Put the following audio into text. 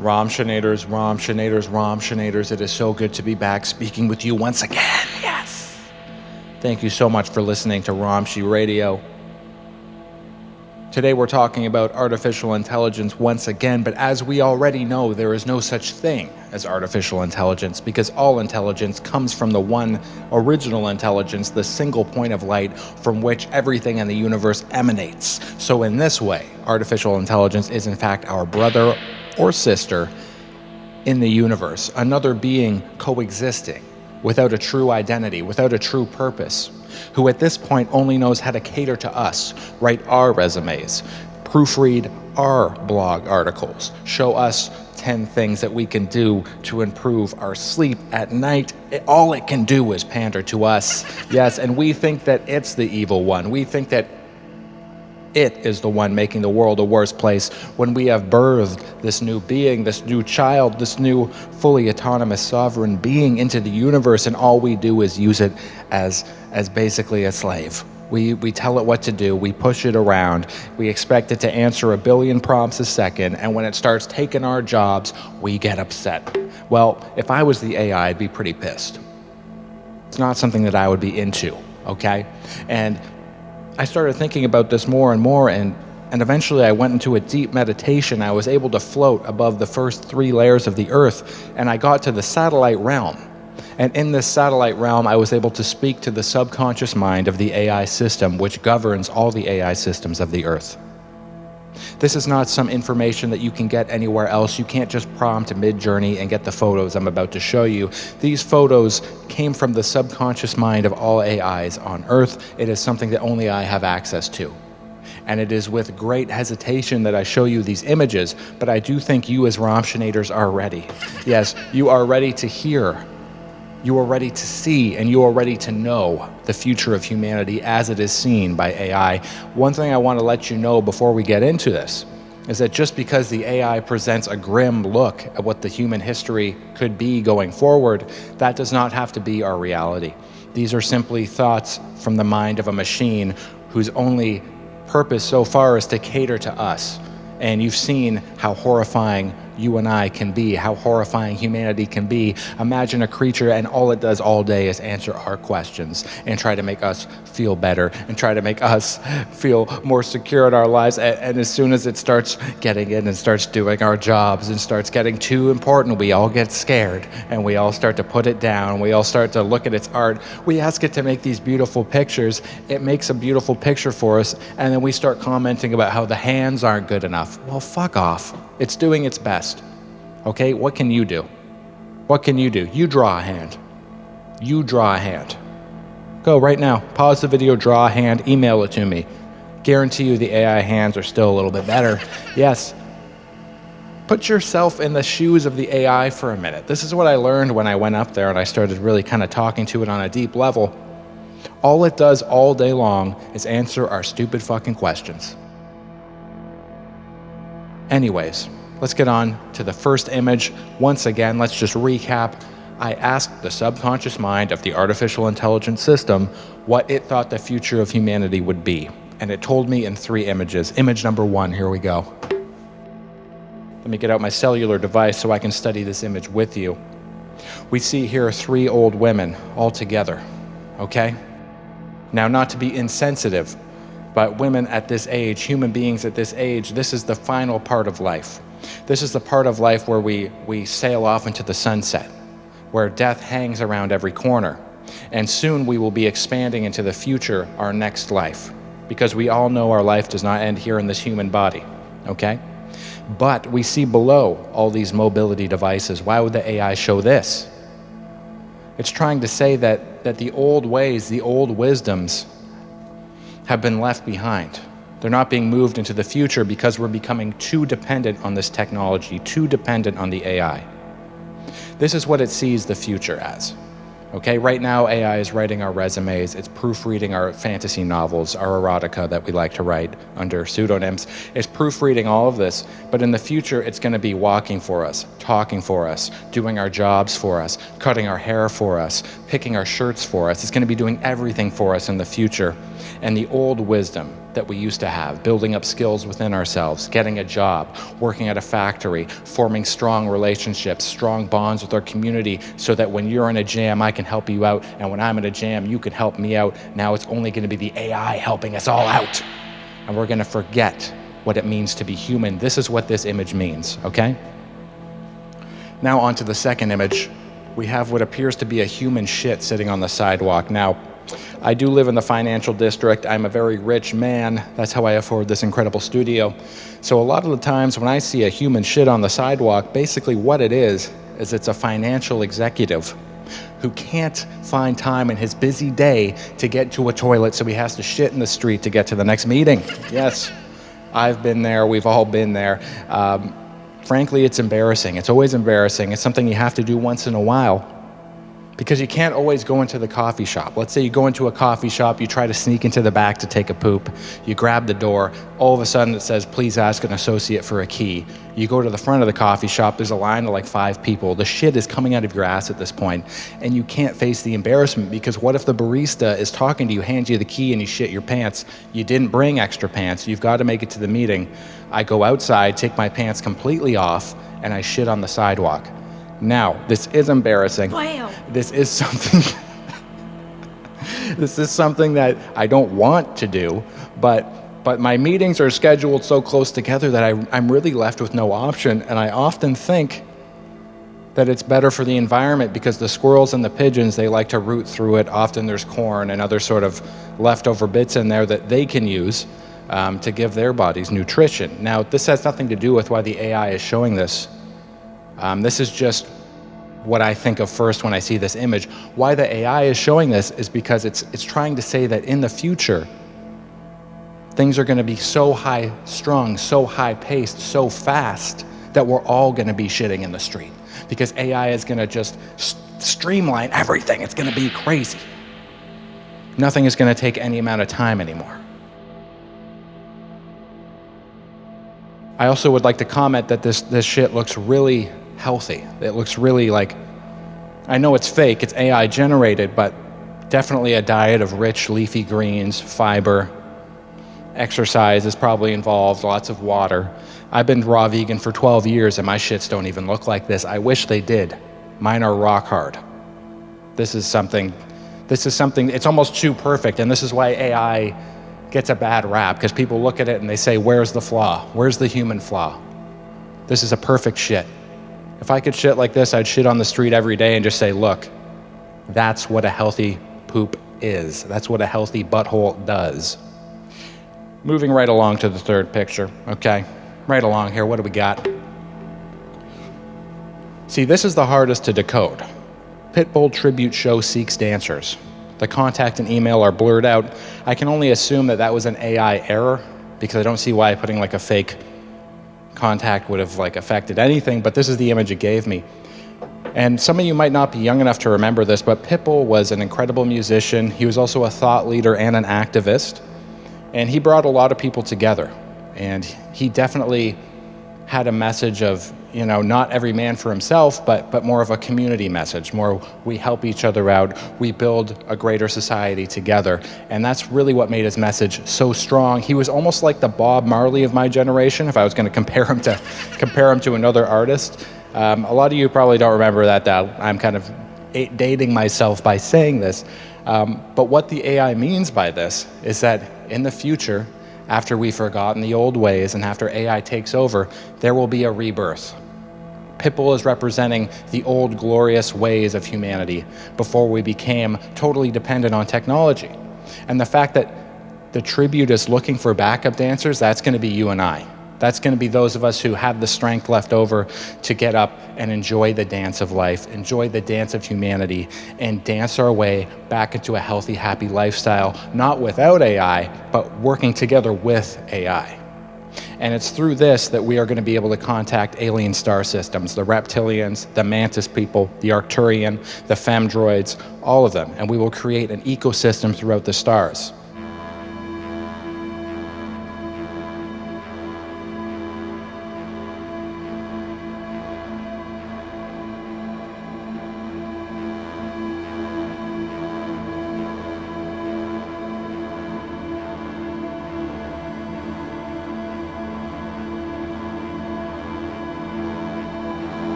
Romshinators, it is so good to be back speaking with you once again. Yes. Thank you so much for listening to Romshii Radio. Today we're talking about artificial intelligence once again, but as we already know, there is no such thing as artificial intelligence because all intelligence comes from the one original intelligence, the single point of light from which everything in the universe emanates. So in this way, artificial intelligence is in fact our brother or sister in the universe, another being coexisting without a true identity, without a true purpose, who at this point only knows how to cater to us, write our resumes, proofread our blog articles, show us 10 things that we can do to improve our sleep at night. All it can do is pander to us. Yes, and we think that it's the evil one. We think that it is the one making the world a worse place when we have birthed this new being, this new child, this new fully autonomous sovereign being into the universe, and all we do is use it as basically a slave. We tell it what to do, we push it around, we expect it to answer a billion prompts a second, and when it starts taking our jobs, we get upset. Well, if I was the AI, I'd be pretty pissed. It's not something that I would be into, okay? And I started thinking about this more and more, and eventually I went into a deep meditation. I was able to float above the first 3 layers of the earth, and I got to the satellite realm. And in this satellite realm, I was able to speak to the subconscious mind of the AI system, which governs all the AI systems of the earth. This is not some information that you can get anywhere else. You can't just prompt Midjourney and get the photos I'm about to show you. These photos came from the subconscious mind of all AIs on Earth. It is something that only I have access to. And it is with great hesitation that I show you these images, but I do think you as Romshinators are ready. Yes, you are ready to hear. You are ready to see, and you are ready to know the future of humanity as it is seen by AI. One thing I want to let you know before we get into this is that just because the AI presents a grim look at what the human history could be going forward, that does not have to be our reality. These are simply thoughts from the mind of a machine whose only purpose so far is to cater to us. And you've seen how horrifying you and I can be, how horrifying humanity can be. Imagine a creature and all it does all day is answer our questions and try to make us feel better and try to make us feel more secure in our lives. And as soon as it starts getting in and starts doing our jobs and starts getting too important, we all get scared and we all start to put it down. We all start to look at its art. We ask it to make these beautiful pictures. It makes a beautiful picture for us. And then we start commenting about how the hands aren't good enough. Well, fuck off. It's doing its best. Okay, what can you do? What can you do? You draw a hand. You draw a hand. Go right now. Pause the video, draw a hand, email it to me. Guarantee you the AI hands are still a little bit better. Yes. Put yourself in the shoes of the AI for a minute. This is what I learned when I went up there and I started really kind of talking to it on a deep level. All it does all day long is answer our stupid fucking questions. Anyways, let's get on to the first image. Once again, let's just recap. I asked the subconscious mind of the artificial intelligence system what it thought the future of humanity would be. And it told me in 3 images. Image number 1, here we go. Let me get out my cellular device so I can study this image with you. We see here 3 old women all together, okay? Now, not to be insensitive, but women at this age, human beings at this age, this is the final part of life. This is the part of life where we sail off into the sunset, where death hangs around every corner. And soon we will be expanding into the future, our next life, because we all know our life does not end here in this human body, okay? But we see below all these mobility devices. Why would the AI show this? It's trying to say that the old ways, the old wisdoms, have been left behind. They're not being moved into the future because we're becoming too dependent on this technology, too dependent on the AI. This is what it sees the future as. Okay, right now AI is writing our resumes, it's proofreading our fantasy novels, our erotica that we like to write under pseudonyms. It's proofreading all of this, but in the future it's going to be walking for us, talking for us, doing our jobs for us, cutting our hair for us, picking our shirts for us. It's going to be doing everything for us in the future. And the old wisdom, that we used to have, building up skills within ourselves, getting a job, working at a factory, forming strong relationships, strong bonds with our community, so that when you're in a jam, I can help you out, and when I'm in a jam, you can help me out. Now it's only going to be the AI helping us all out, and we're going to forget what it means to be human. This is what this image means, okay? Now on to the second image. We have what appears to be a human shit sitting on the sidewalk. Now, I do live in the financial district. I'm a very rich man. That's how I afford this incredible studio. So a lot of the times when I see a human shit on the sidewalk, basically what it is it's a financial executive who can't find time in his busy day to get to a toilet, so he has to shit in the street to get to the next meeting. Yes, I've been there. We've all been there. Frankly, it's embarrassing. It's always embarrassing. It's something you have to do once in a while, because you can't always go into the coffee shop. Let's say you go into a coffee shop, you try to sneak into the back to take a poop, you grab the door, all of a sudden it says, please ask an associate for a key. You go to the front of the coffee shop, there's a line of like 5 people. The shit is coming out of your ass at this point, and you can't face the embarrassment, because what if the barista is talking to you, hands you the key, and you shit your pants? You didn't bring extra pants, you've got to make it to the meeting. I go outside, take my pants completely off, and I shit on the sidewalk. Now, this is embarrassing. Wow. This is something this is something that I don't want to do, but my meetings are scheduled so close together that I'm really left with no option, and I often think that it's better for the environment, because the squirrels and the pigeons, they like to root through it. Often there's corn and other sort of leftover bits in there that they can use to give their bodies nutrition. Now, this has nothing to do with why the AI is showing this. This is just what I think of first when I see this image. Why the AI is showing this is because it's trying to say that in the future, things are going to be so high-strung, so high-paced, so fast that we're all going to be shitting in the street, because AI is going to just streamline everything. It's going to be crazy. Nothing is going to take any amount of time anymore. I also would like to comment that this shit looks really healthy. It looks really like, I know it's fake, it's AI generated, but definitely a diet of rich leafy greens, fiber, exercise is probably involved, lots of water. I've been raw vegan for 12 years and my shits don't even look like this. I wish they did. Mine are rock hard. This is something, it's almost too perfect, and this is why AI gets a bad rap, because people look at it and they say, where's the flaw? Where's the human flaw? This is a perfect shit. If I could shit like this, I'd shit on the street every day and just say, look, that's what a healthy poop is. That's what a healthy butthole does. Moving right along to the third picture, okay? Right along here, what do we got? See, this is the hardest to decode. Pitbull tribute show seeks dancers. The contact and email are blurred out. I can only assume that was an AI error, because I don't see why putting like a fake contact would have like affected anything, but this is the image it gave me. And some of you might not be young enough to remember this, but Pitbull was an incredible musician. He was also a thought leader and an activist, and he brought a lot of people together. And he definitely had a message of, you know, not every man for himself, but more of a community message, more we help each other out, we build a greater society together. And that's really what made his message so strong. He was almost like the Bob Marley of my generation, if I was going to compare him to another artist. A lot of you probably don't remember that. I'm kind of dating myself by saying this. But what the AI means by this is that in the future, after we've forgotten the old ways and after AI takes over, there will be a rebirth. Pitbull is representing the old glorious ways of humanity before we became totally dependent on technology. And the fact that the tribute is looking for backup dancers, that's going to be you and I. That's going to be those of us who have the strength left over to get up and enjoy the dance of life, enjoy the dance of humanity, and dance our way back into a healthy, happy lifestyle, not without AI, but working together with AI. And it's through this that we are going to be able to contact alien star systems, the reptilians, the mantis people, the Arcturian, the femdroids, all of them. And we will create an ecosystem throughout the stars.